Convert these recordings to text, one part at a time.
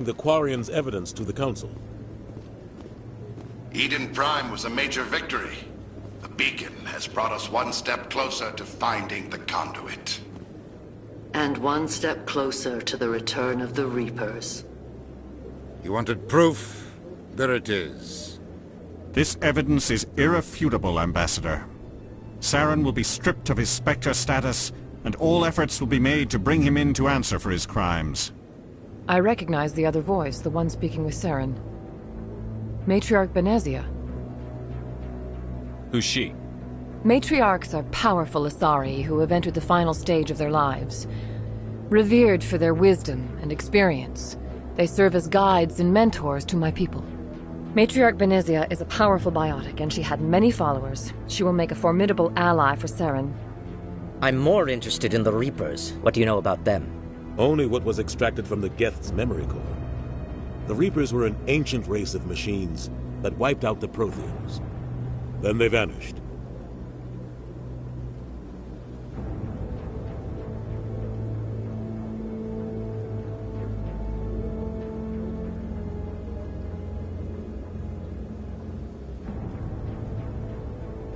The Quarian's evidence to the Council. Eden Prime was a major victory. The beacon has brought us one step closer to finding the conduit. And one step closer to the return of the Reapers. You wanted proof? There it is. This evidence is irrefutable, Ambassador. Saren will be stripped of his Spectre status, and all efforts will be made to bring him in to answer for his crimes. I recognize the other voice, the one speaking with Saren. Matriarch Benezia. Who's she? Matriarchs are powerful Asari who have entered the final stage of their lives. Revered for their wisdom and experience, they serve as guides and mentors to my people. Matriarch Benezia is a powerful biotic, and she had many followers. She will make a formidable ally for Saren. I'm more interested in the Reapers. What do you know about them? Only what was extracted from the Geth's memory core. The Reapers were an ancient race of machines that wiped out the Protheans. Then they vanished.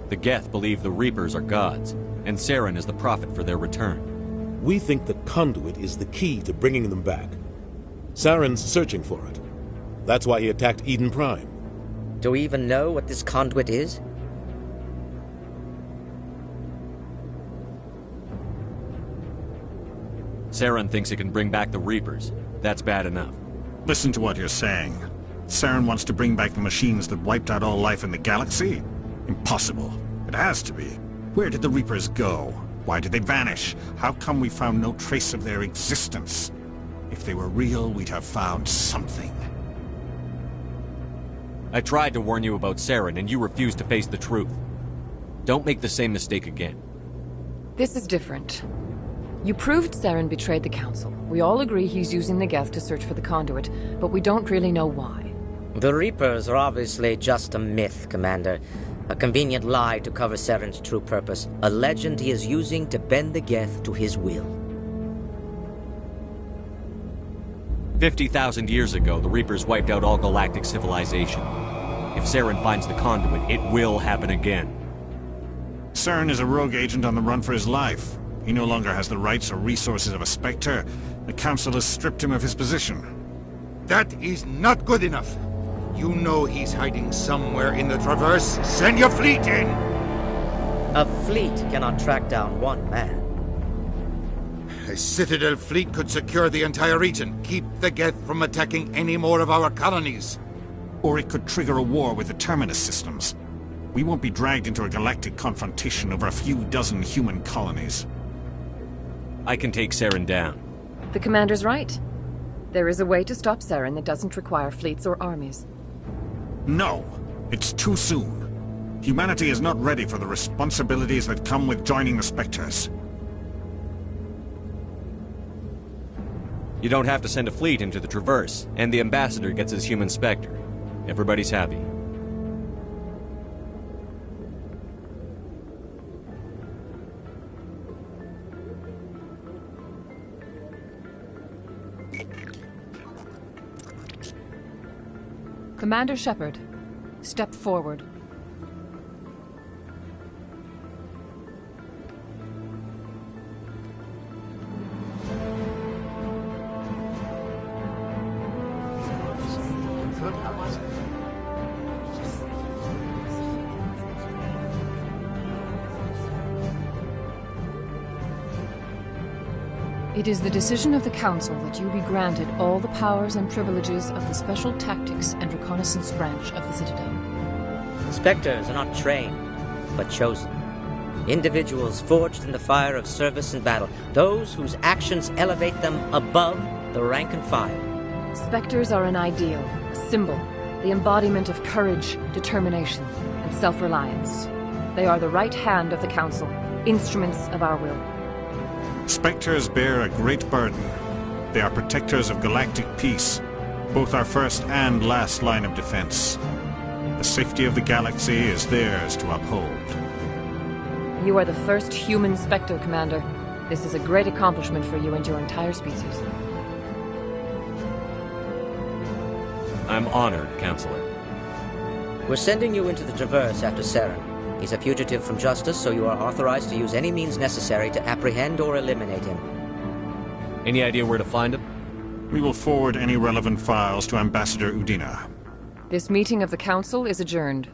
The Geth believe the Reapers are gods, and Saren is the prophet for their return. We think the conduit is the key to bringing them back. Saren's searching for it. That's why he attacked Eden Prime. Do we even know what this conduit is? Saren thinks it can bring back the Reapers. That's bad enough. Listen to what you're saying. Saren wants to bring back the machines that wiped out all life in the galaxy? Impossible. It has to be. Where did the Reapers go? Why did they vanish? How come we found no trace of their existence? If they were real, we'd have found something. I tried to warn you about Saren, and you refused to face the truth. Don't make the same mistake again. This is different. You proved Saren betrayed the Council. We all agree he's using the Geth to search for the conduit, but we don't really know why. The Reapers are obviously just a myth, Commander. A convenient lie to cover Saren's true purpose. A legend he is using to bend the Geth to his will. 50,000 years ago, the Reapers wiped out all galactic civilization. If Saren finds the conduit, it will happen again. Saren is a rogue agent on the run for his life. He no longer has the rights or resources of a Spectre. The Council has stripped him of his position. That is not good enough. You know he's hiding somewhere in the Traverse. Send your fleet in! A fleet cannot track down one man. A Citadel fleet could secure the entire region, keep the Geth from attacking any more of our colonies. Or it could trigger a war with the Terminus systems. We won't be dragged into a galactic confrontation over a few dozen human colonies. I can take Saren down. The Commander's right. There is a way to stop Saren that doesn't require fleets or armies. No, it's too soon. Humanity is not ready for the responsibilities that come with joining the Spectres. You don't have to send a fleet into the Traverse, and the Ambassador gets his human Spectre. Everybody's happy. Commander Shepard, step forward. It is the decision of the Council that you be granted all the powers and privileges of the Special Tactics and Reconnaissance branch of the Citadel. Spectres are not trained, but chosen. Individuals forged in the fire of service and battle. Those whose actions elevate them above the rank and file. Spectres are an ideal, a symbol, the embodiment of courage, determination, and self-reliance. They are the right hand of the Council, instruments of our will. Spectres bear a great burden. They are protectors of galactic peace, both our first and last line of defense. The safety of the galaxy is theirs to uphold. You are the first human Spectre, Commander. This is a great accomplishment for you and your entire species. I'm honored, Counselor. We're sending you into the Traverse after Saren. He's a fugitive from justice, so you are authorized to use any means necessary to apprehend or eliminate him. Any idea where to find him? We will forward any relevant files to Ambassador Udina. This meeting of the Council is adjourned.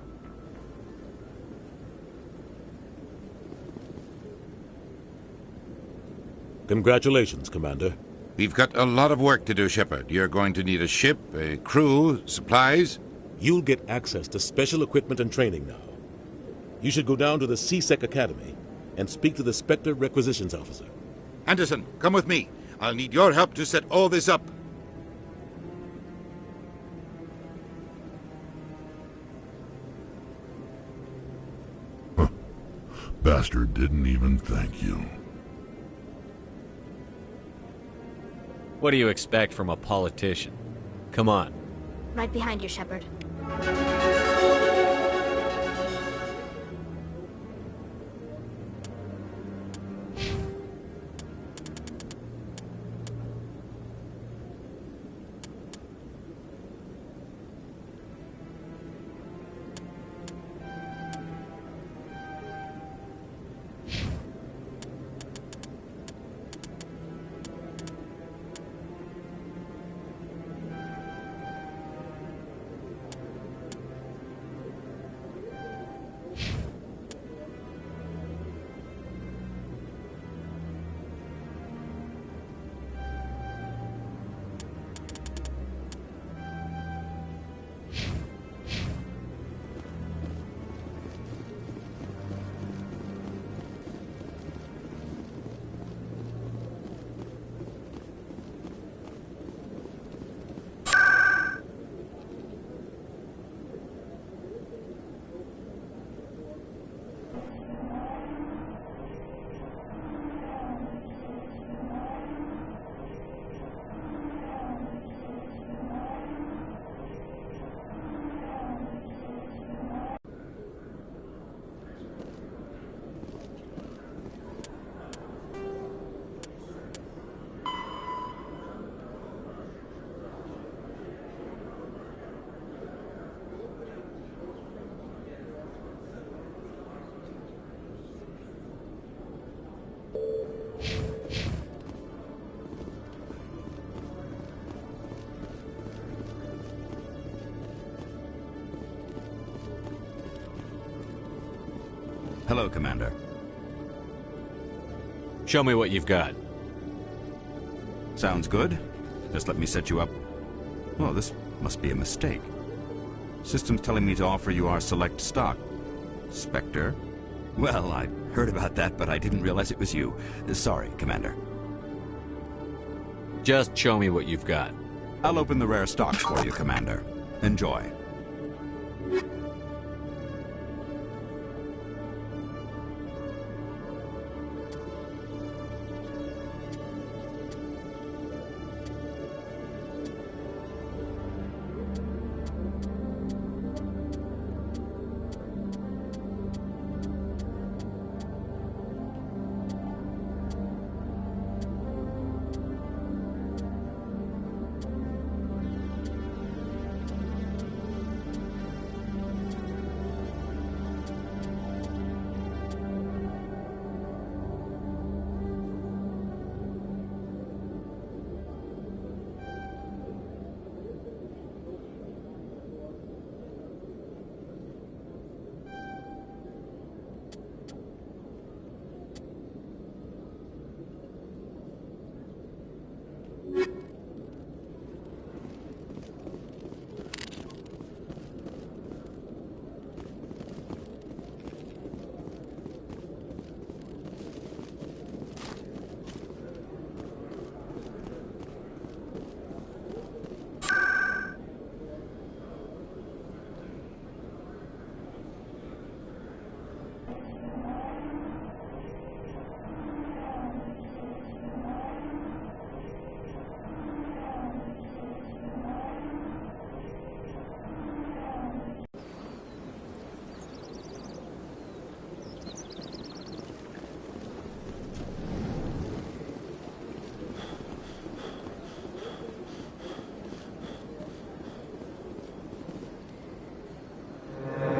Congratulations, Commander. We've got a lot of work to do, Shepard. You're going to need a ship, a crew, supplies. You'll get access to special equipment and training now. You should go down to the C-Sec Academy and speak to the Spectre Requisitions Officer. Anderson, come with me. I'll need your help to set all this up. Bastard didn't even thank you. What do you expect from a politician? Come on. Right behind you, Shepard. Hello, Commander. Show me what you've got. Sounds good. Just let me set you up. Well, this must be a mistake. System's telling me to offer you our select stock. Spectre? Well, I heard about that, but I didn't realize it was you. Sorry, Commander. Just show me what you've got. I'll open the rare stocks for you, Commander. Enjoy.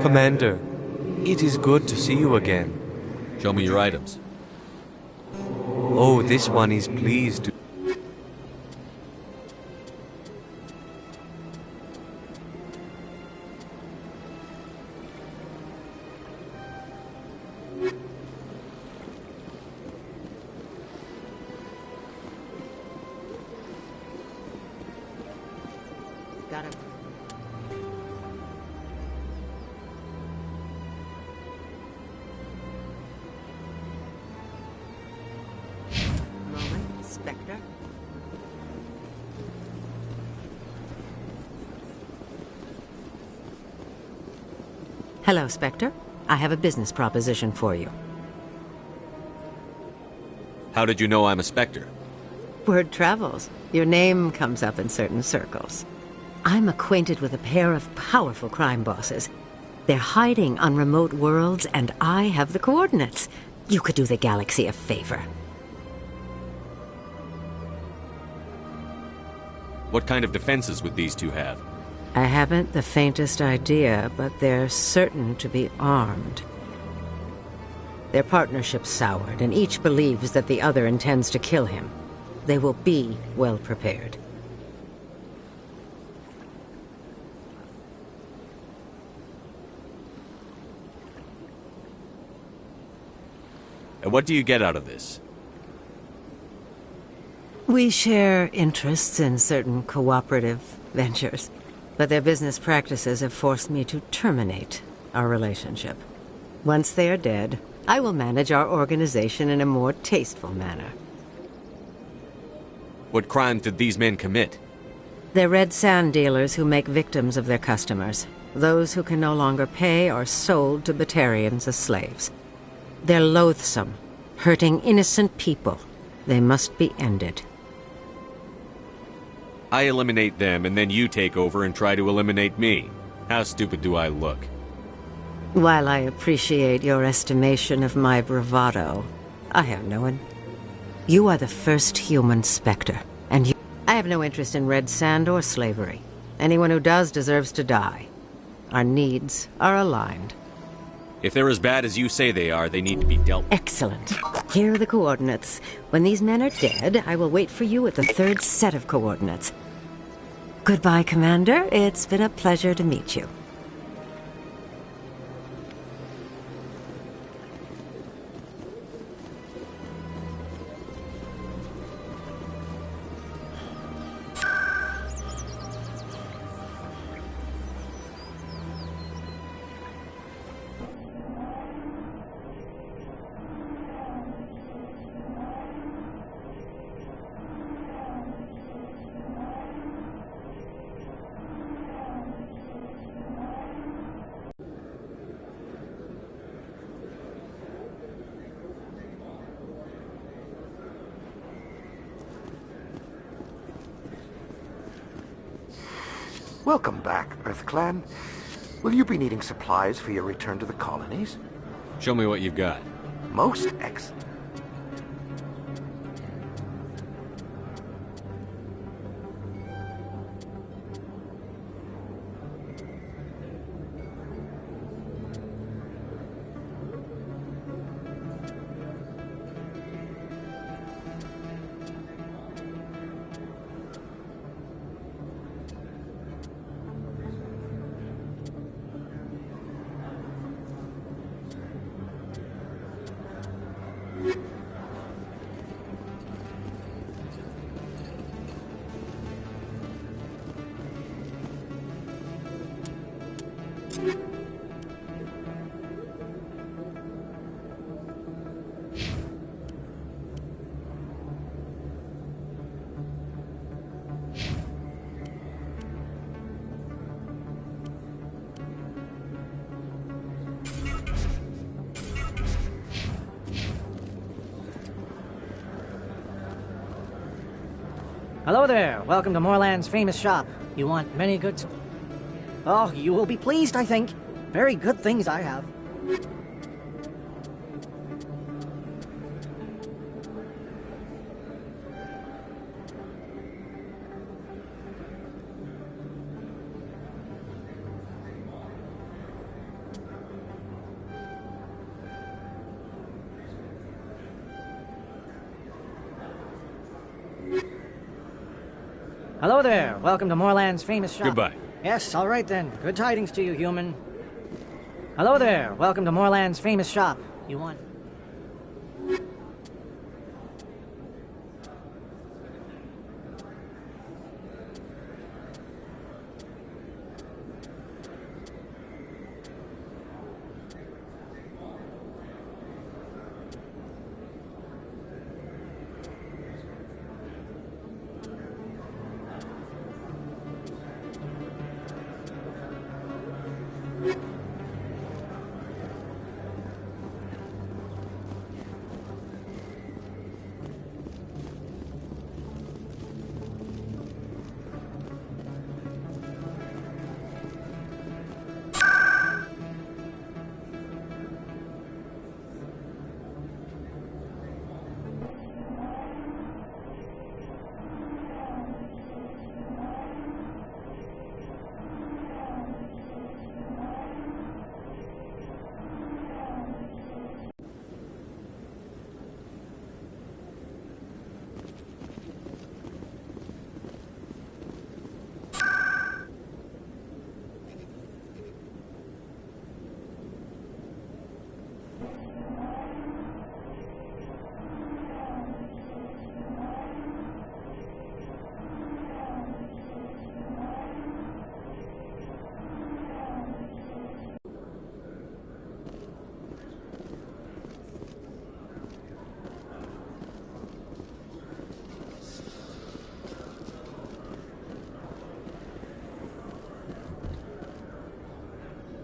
Commander, it is good to see you again. Show me your items. Oh, this one is pleased to... Got it. Moment, Spectre. Hello, Spectre. I have a business proposition for you. How did you know I'm a Spectre? Word travels. Your name comes up in certain circles. I'm acquainted with a pair of powerful crime bosses. They're hiding on remote worlds, and I have the coordinates. You could do the galaxy a favor. What kind of defenses would these two have? I haven't the faintest idea, but they're certain to be armed. Their partnership's soured, and each believes that the other intends to kill him. They will be well prepared. And what do you get out of this? We share interests in certain cooperative ventures, but their business practices have forced me to terminate our relationship. Once they are dead, I will manage our organization in a more tasteful manner. What crimes did these men commit? They're red sand dealers who make victims of their customers. Those who can no longer pay are sold to Batarians as slaves. They're loathsome, hurting innocent people. They must be ended. I eliminate them, and then you take over and try to eliminate me. How stupid do I look? While I appreciate your estimation of my bravado, I have no one. You are the first human Spectre, and you... I have no interest in red sand or slavery. Anyone who does deserves to die. Our needs are aligned. If they're as bad as you say they are, they need to be dealt with. Excellent. Here are the coordinates. When these men are dead, I will wait for you at the third set of coordinates. Goodbye, Commander. It's been a pleasure to meet you. Welcome back, EarthClan. Will you be needing supplies for your return to the colonies? Show me what you've got. Most excellent. Hello there. Welcome to Moorland's famous shop. You want many goods? Oh, you will be pleased, I think. Very good things I have. Hello there. Welcome to Moorland's famous shop. Goodbye. Yes, all right then. Good tidings to you, human. Hello there. Welcome to Moorland's famous shop. You want...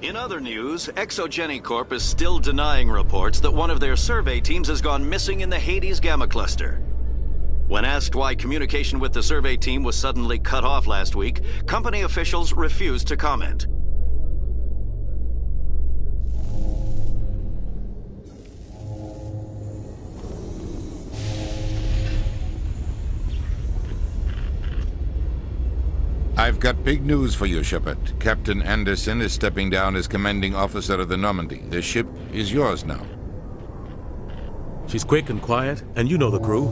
In other news, Exogeny Corp is still denying reports that one of their survey teams has gone missing in the Hades Gamma Cluster. When asked why communication with the survey team was suddenly cut off last week, company officials refused to comment. I've got big news for you, Shepard. Captain Anderson is stepping down as commanding officer of the Normandy. The ship is yours now. She's quick and quiet, and you know the crew.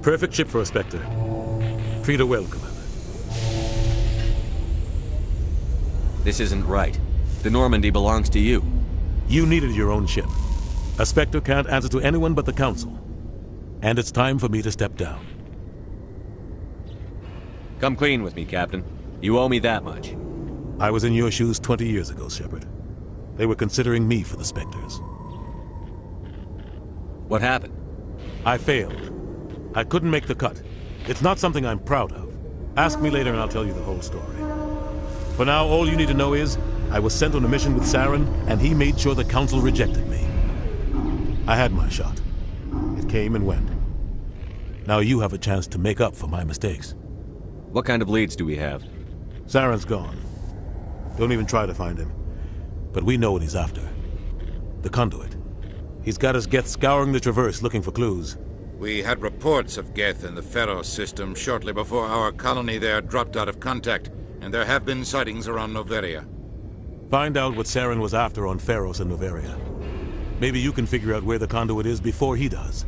Perfect ship for a Spectre. Treat her well, Commander. This isn't right. The Normandy belongs to you. You needed your own ship. A Spectre can't answer to anyone but the Council. And it's time for me to step down. Come clean with me, Captain. You owe me that much. I was in your shoes 20 years ago, Shepard. They were considering me for the Spectres. What happened? I failed. I couldn't make the cut. It's not something I'm proud of. Ask me later and I'll tell you the whole story. For now, all you need to know is, I was sent on a mission with Saren, and he made sure the Council rejected me. I had my shot. It came and went. Now you have a chance to make up for my mistakes. What kind of leads do we have? Saren's gone. Don't even try to find him. But we know what he's after. The conduit. He's got his Geth scouring the Traverse looking for clues. We had reports of Geth in the Pharos system shortly before our colony there dropped out of contact, and there have been sightings around Noveria. Find out what Saren was after on Pharos and Noveria. Maybe you can figure out where the conduit is before he does.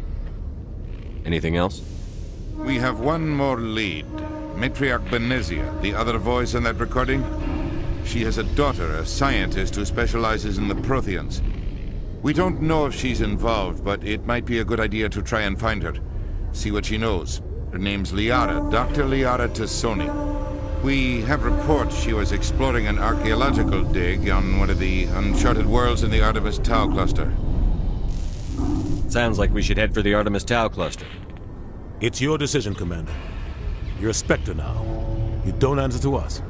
Anything else? We have one more lead. Matriarch Benezia, the other voice in that recording. She has a daughter, a scientist who specializes in the Protheans. We don't know if she's involved, but it might be a good idea to try and find her. See what she knows. Her name's Liara, Dr. Liara Tassoni. We have reports she was exploring an archaeological dig on one of the uncharted worlds in the Artemis Tau cluster. Sounds like we should head for the Artemis Tau cluster. It's your decision, Commander. You're a Spectre now. You don't answer to us.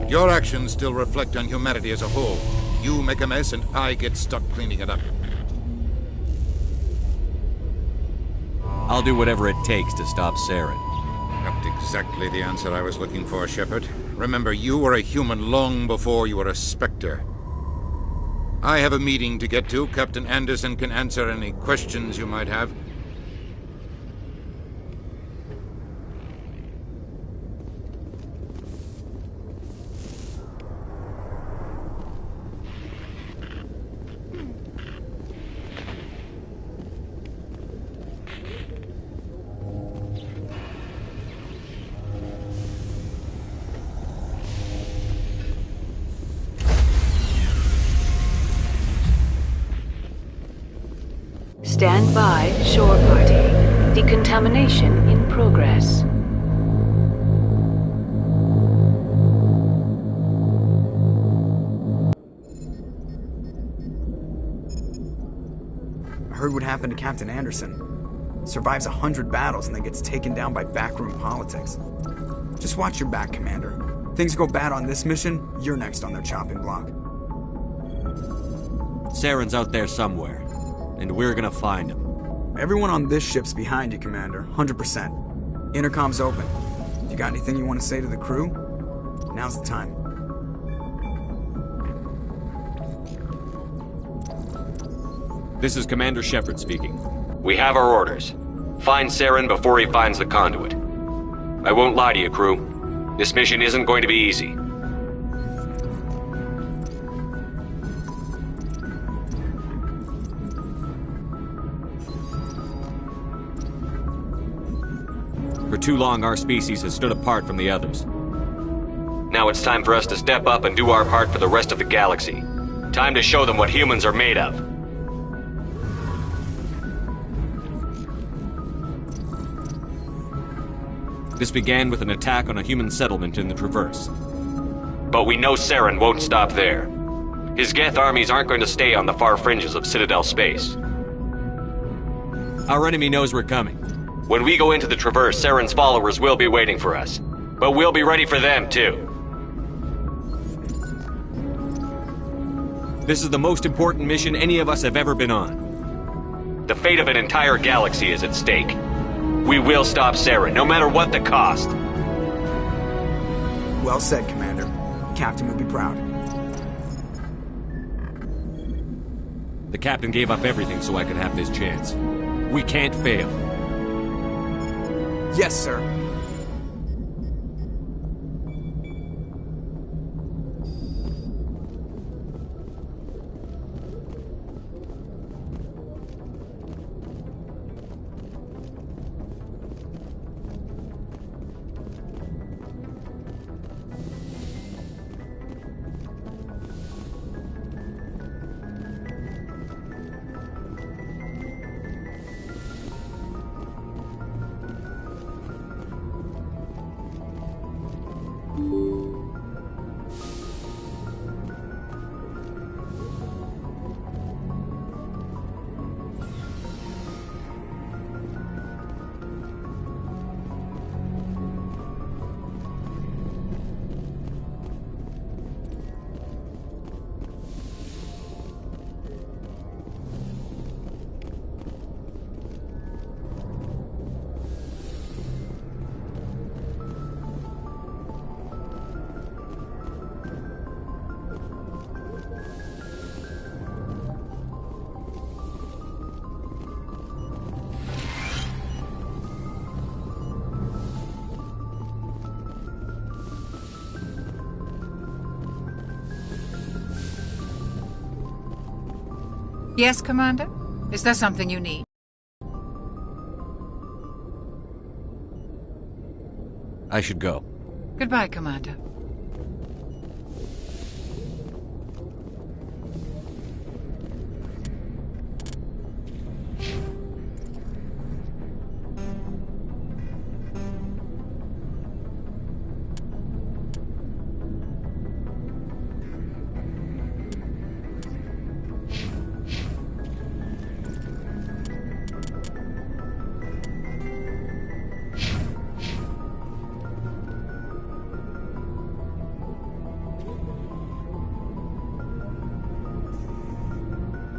Your actions still reflect on humanity as a whole. You make a mess and I get stuck cleaning it up. I'll do whatever it takes to stop Saren. Not exactly the answer I was looking for, Shepard. Remember, you were a human long before you were a Spectre. I have a meeting to get to. Captain Anderson can answer any questions you might have. Stand by, shore party. Decontamination in progress. I heard what happened to Captain Anderson. Survives 100 battles and then gets taken down by backroom politics. Just watch your back, Commander. Things go bad on this mission, you're next on their chopping block. Saren's out there somewhere, and we're gonna find him. Everyone on this ship's behind you, Commander. 100%. Intercom's open. You got anything you want to say to the crew? Now's the time. This is Commander Shepard speaking. We have our orders. Find Saren before he finds the conduit. I won't lie to you, crew. This mission isn't going to be easy. For too long, our species has stood apart from the others. Now it's time for us to step up and do our part for the rest of the galaxy. Time to show them what humans are made of. This began with an attack on a human settlement in the Traverse. But we know Saren won't stop there. His Geth armies aren't going to stay on the far fringes of Citadel space. Our enemy knows we're coming. When we go into the Traverse, Saren's followers will be waiting for us. But we'll be ready for them, too. This is the most important mission any of us have ever been on. The fate of an entire galaxy is at stake. We will stop Saren, no matter what the cost. Well said, Commander. Captain will be proud. The captain gave up everything so I could have this chance. We can't fail. Yes, sir. Yes, Commander? Is there something you need? I should go. Goodbye, Commander.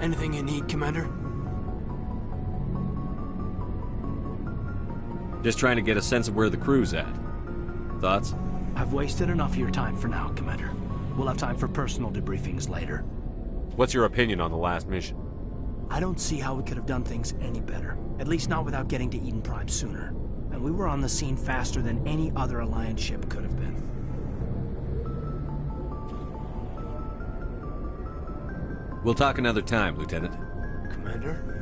Anything you need, Commander? Just trying to get a sense of where the crew's at. Thoughts? I've wasted enough of your time for now, Commander. We'll have time for personal debriefings later. What's your opinion on the last mission? I don't see how we could have done things any better. At least not without getting to Eden Prime sooner. And we were on the scene faster than any other Alliance ship could have been. We'll talk another time, Lieutenant. Commander?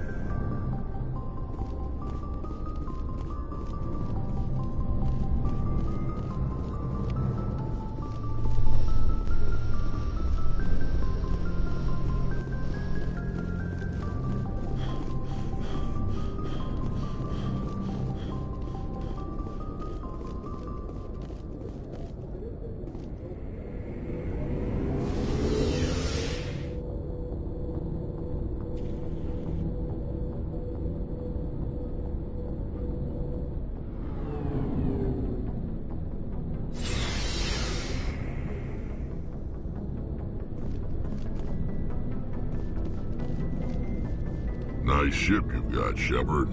Nice ship you've got, Shepard.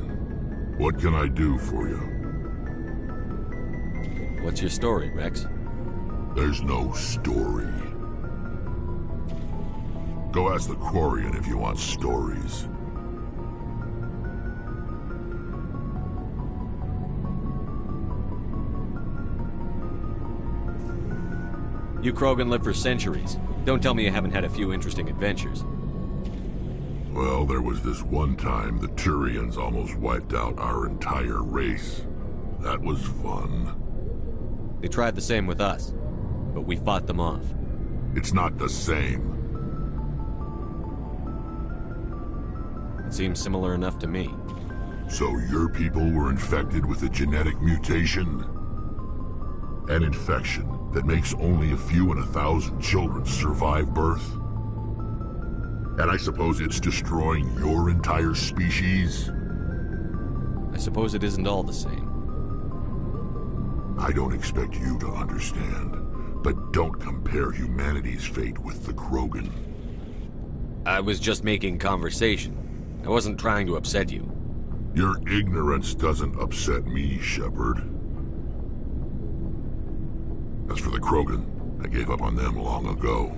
What can I do for you? What's your story, Rex? There's no story. Go ask the Quarian if you want stories. You Krogan live for centuries. Don't tell me you haven't had a few interesting adventures. Well, there was this one time the Turians almost wiped out our entire race. That was fun. They tried the same with us, but we fought them off. It's not the same. It seems similar enough to me. So your people were infected with a genetic mutation? An infection that makes only a few in 1,000 children survive birth? And I suppose it's destroying your entire species? I suppose it isn't all the same. I don't expect you to understand, but don't compare humanity's fate with the Krogan. I was just making conversation. I wasn't trying to upset you. Your ignorance doesn't upset me, Shepard. As for the Krogan, I gave up on them long ago.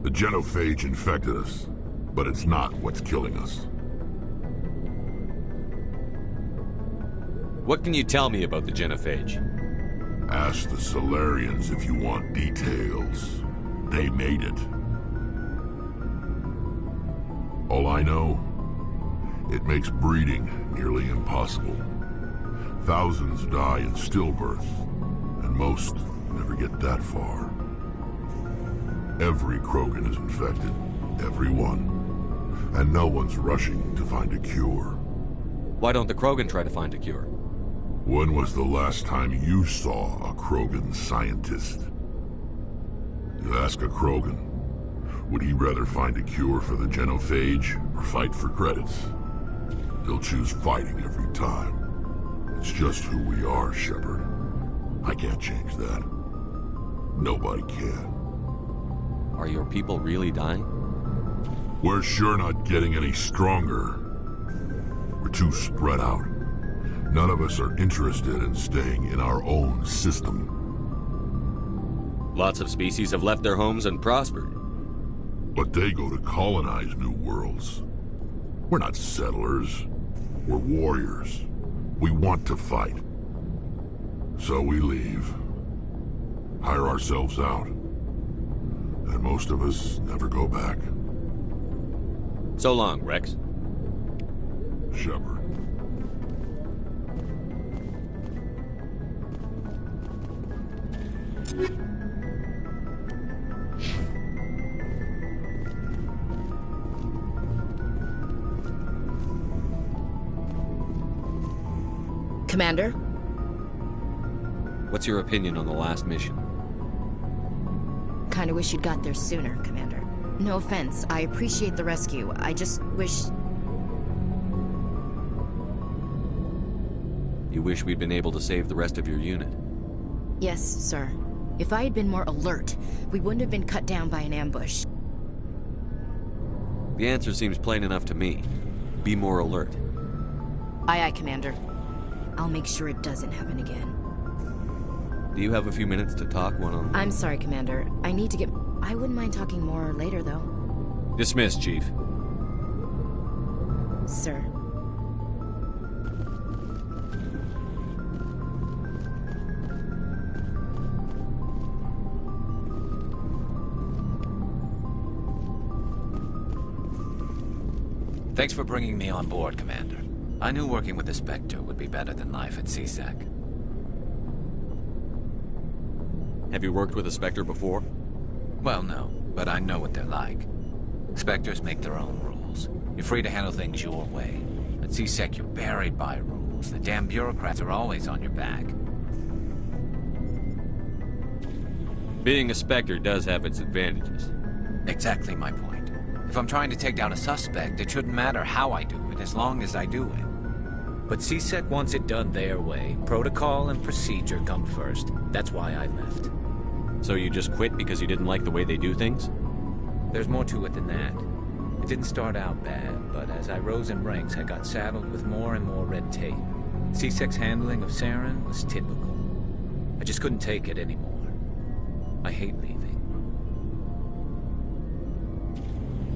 The genophage infected us, but it's not what's killing us. What can you tell me about the genophage? Ask the Solarians if you want details. They made it. All I know, it makes breeding nearly impossible. Thousands die in stillbirth, and most never get that far. Every Krogan is infected. Every one. And no one's rushing to find a cure. Why don't the Krogan try to find a cure? When was the last time you saw a Krogan scientist? You ask a Krogan, would he rather find a cure for the genophage or fight for credits? He'll choose fighting every time. It's just who we are, Shepard. I can't change that. Nobody can. Are your people really dying? We're sure not getting any stronger. We're too spread out. None of us are interested in staying in our own system. Lots of species have left their homes and prospered. But they go to colonize new worlds. We're not settlers. We're warriors. We want to fight. So we leave. Hire ourselves out. And most of us never go back. So long, Rex. Shepard. Commander? What's your opinion on the last mission? Kinda wish you'd got there sooner, Commander. No offense, I appreciate the rescue. I just wish... You wish we'd been able to save the rest of your unit? Yes, sir. If I had been more alert, we wouldn't have been cut down by an ambush. The answer seems plain enough to me. Be more alert. Aye, aye, Commander. I'll make sure it doesn't happen again. Do you have a few minutes to talk one-on-one? I'm sorry, Commander. I need to get... I wouldn't mind talking more later, though. Dismissed, Chief. Sir. Thanks for bringing me on board, Commander. I knew working with the Spectre would be better than life at CSEC. Have you worked with a Spectre before? Well, no, but I know what they're like. Spectres make their own rules. You're free to handle things your way. At CSEC, you're buried by rules. The damn bureaucrats are always on your back. Being a Spectre does have its advantages. Exactly my point. If I'm trying to take down a suspect, it shouldn't matter how I do it, as long as I do it. But CSEC wants it done their way. Protocol and procedure come first. That's why I left. So you just quit because you didn't like the way they do things? There's more to it than that. It didn't start out bad, but as I rose in ranks, I got saddled with more and more red tape. C-Sec's handling of Saren was typical. I just couldn't take it anymore. I hate leaving.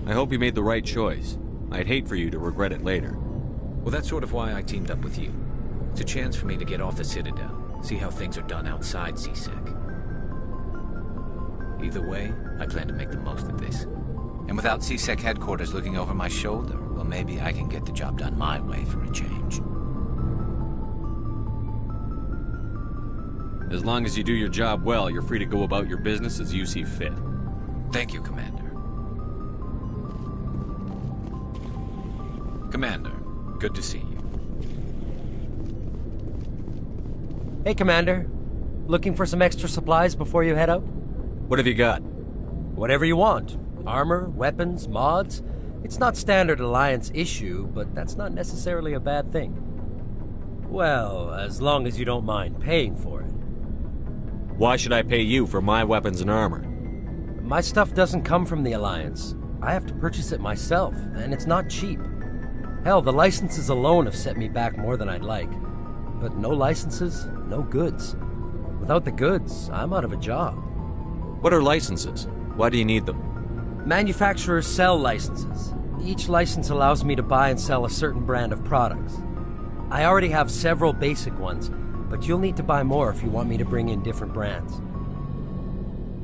I hope you made the right choice. I'd hate for you to regret it later. Well, that's sort of why I teamed up with you. It's a chance for me to get off the Citadel, see how things are done outside C-Sec. Either way, I plan to make the most of this. And without C-Sec headquarters looking over my shoulder, well, maybe I can get the job done my way for a change. As long as you do your job well, you're free to go about your business as you see fit. Thank you, Commander. Commander, good to see you. Hey, Commander. Looking for some extra supplies before you head out? What have you got? Whatever you want. Armor, weapons, mods. It's not standard Alliance issue, but that's not necessarily a bad thing. Well, as long as you don't mind paying for it. Why should I pay you for my weapons and armor? My stuff doesn't come from the Alliance. I have to purchase it myself, and it's not cheap. Hell, the licenses alone have set me back more than I'd like. But no licenses, no goods. Without the goods, I'm out of a job. What are licenses? Why do you need them? Manufacturers sell licenses. Each license allows me to buy and sell a certain brand of products. I already have several basic ones, but you'll need to buy more if you want me to bring in different brands.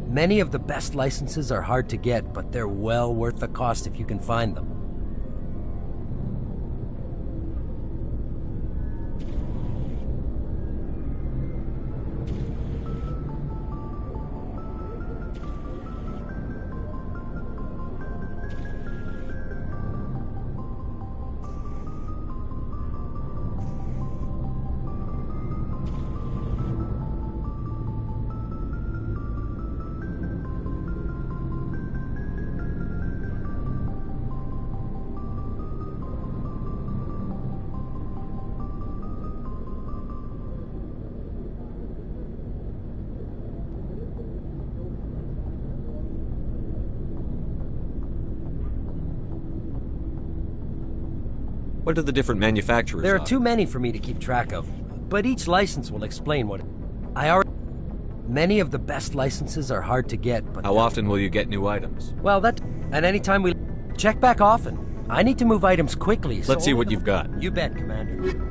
Many of the best licenses are hard to get, but they're well worth the cost if you can find them. What do the different manufacturers There are offer? too many for me to keep track of, but each license will explain what Many of the best licenses are hard to get, but... How often will you get new items? Well, and anytime we... Check back often. I need to move items quickly, so... Let's see what you've got. You bet, Commander.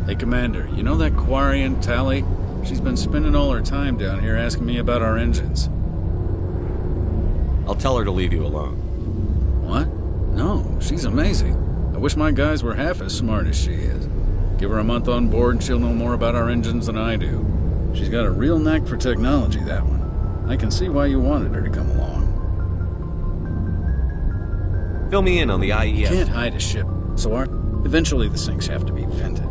Hey, Commander, you know that Quarian, Tally? She's been spending all her time down here asking me about our engines. I'll tell her to leave you alone. What? No, she's amazing. I wish my guys were half as smart as she is. Give her a month on board and she'll know more about our engines than I do. She's got a real knack for technology, that one. I can see why you wanted her to come along. Fill me in on the IEF. You can't hide a ship, so eventually the sinks have to be vented.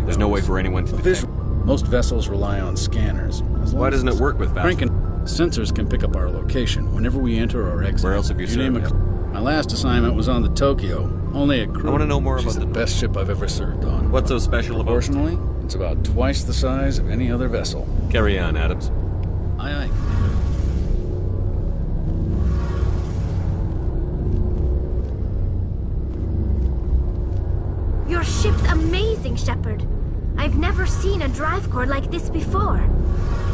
There's no way for anyone to detect. Most vessels rely on scanners. Why doesn't it work with vessels? Sensors can pick up our location whenever we enter or exit. Where else have you served? My last assignment was on the Tokyo. Only a crew. I want to know more about the best ship I've ever served on. What's so special about it? Proportionally, it's about twice the size of any other vessel. Carry on, Adams. Aye, aye. Your ship's amazing, Shepard. I've never seen a drive core like this before.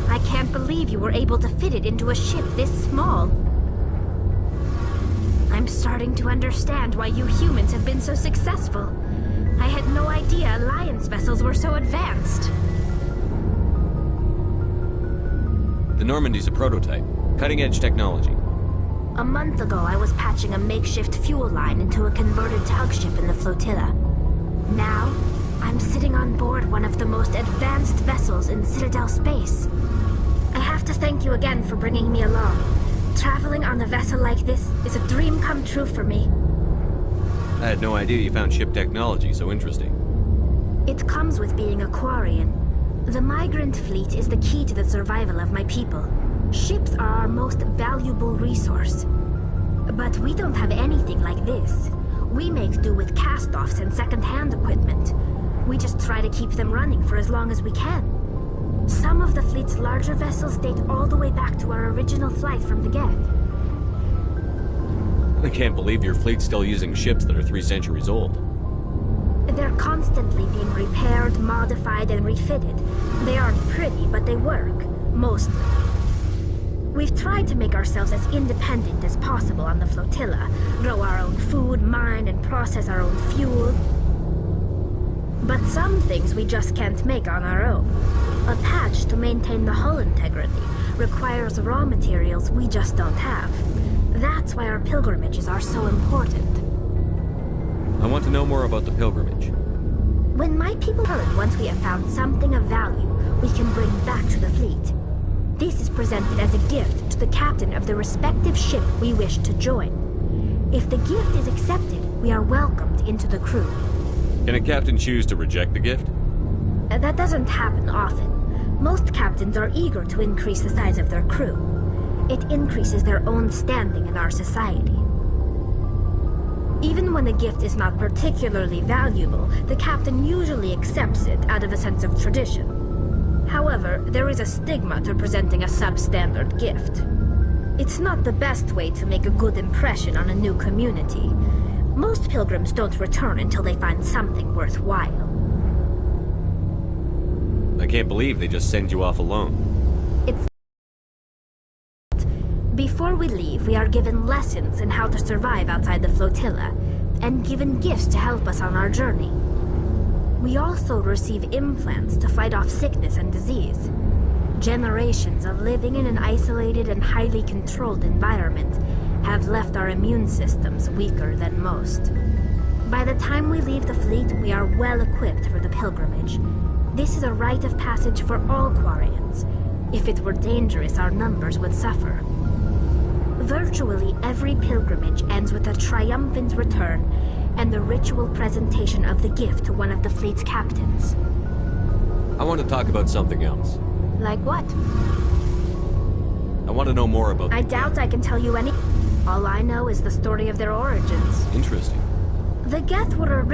I can't believe you were able to fit it into a ship this small. I'm starting to understand why you humans have been so successful. I had no idea Alliance vessels were so advanced. The Normandy's a prototype. Cutting-edge technology. A month ago, I was patching a makeshift fuel line into a converted tug ship in the flotilla. Now, I'm sitting on board one of the most advanced vessels in Citadel space. I have to thank you again for bringing me along. Traveling on a vessel like this is a dream come true for me. I had no idea you found ship technology so interesting. It comes with being a Quarian. The migrant fleet is the key to the survival of my people. Ships are our most valuable resource. But we don't have anything like this. We make do with cast-offs and second-hand equipment. We just try to keep them running for as long as we can. Some of the fleet's larger vessels date all the way back to our original flight from the Geth. I can't believe your fleet's still using ships that are 3 centuries old. They're constantly being repaired, modified, and refitted. They aren't pretty, but they work. Mostly. We've tried to make ourselves as independent as possible on the flotilla. Grow our own food, mine, and process our own fuel. But some things we just can't make on our own. A patch to maintain the hull integrity requires raw materials we just don't have. That's why our pilgrimages are so important. I want to know more about the pilgrimage. When my people return once we have found something of value we can bring back to the fleet. This is presented as a gift to the captain of the respective ship we wish to join. If the gift is accepted, we are welcomed into the crew. Can a captain choose to reject the gift? That doesn't happen often. Most captains are eager to increase the size of their crew. It increases their own standing in our society. Even when a gift is not particularly valuable, the captain usually accepts it out of a sense of tradition. However, there is a stigma to presenting a substandard gift. It's not the best way to make a good impression on a new community. Most pilgrims don't return until they find something worthwhile. I can't believe they just send you off alone. Before we leave, we are given lessons in how to survive outside the flotilla, and given gifts to help us on our journey. We also receive implants to fight off sickness and disease. Generations of living in an isolated and highly controlled environment have left our immune systems weaker than most. By the time we leave the fleet, we are well equipped for the pilgrimage. This is a rite of passage for all Quarians. If it were dangerous, our numbers would suffer. Virtually every pilgrimage ends with a triumphant return and the ritual presentation of the gift to one of the fleet's captains. I want to talk about something else. Like what? I want to know more about I doubt I can tell you any. All I know is the story of their origins. Interesting. The Geth were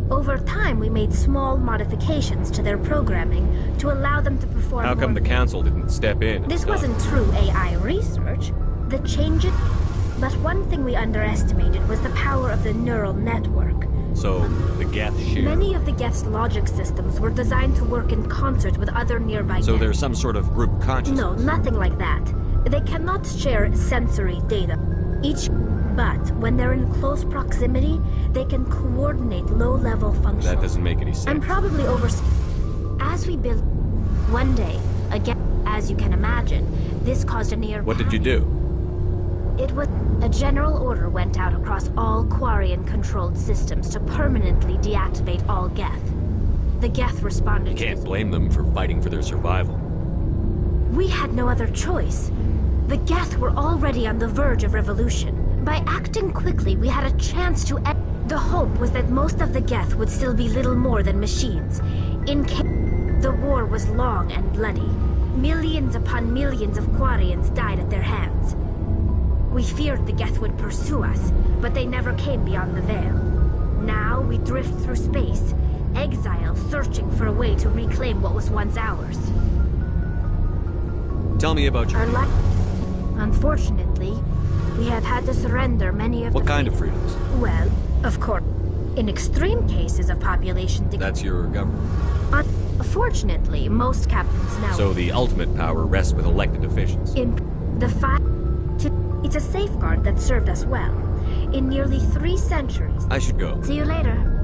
over time, we made small modifications to their programming to allow them to perform. How come the Council didn't step in? This wasn't true AI research. The changes. But one thing we underestimated was the power of the neural network. So, the Geth share. Many of the Geth's logic systems were designed to work in concert with other nearby So Geth. there's some sort of group consciousness? No, nothing like that. They cannot share sensory data. But when they're in close proximity, they can coordinate low-level functions. That doesn't make any sense. I'm probably as we build. One day, again, as you can imagine, this caused a near. What did you do? It was a general order went out across all Quarian-controlled systems to permanently deactivate all Geth. The Geth responded. You can't blame them for fighting for their survival. We had no other choice. The Geth were already on the verge of revolution. By acting quickly, we had a chance to end. The hope was that most of the Geth would still be little more than machines. In case the war was long and bloody, millions upon millions of Quarians died at their hands. We feared the Geth would pursue us, but they never came beyond the veil. Now we drift through space, exile searching for a way to reclaim what was once ours. Tell me about your life. Unfortunately, we have had to surrender many of What kind of freedoms? Well, of course, in extreme cases of population That's your government. Unfortunately, most captains now. So the ultimate power rests with elected officials. In the it's a safeguard that served us well. In nearly 3 centuries. I should go. See you later.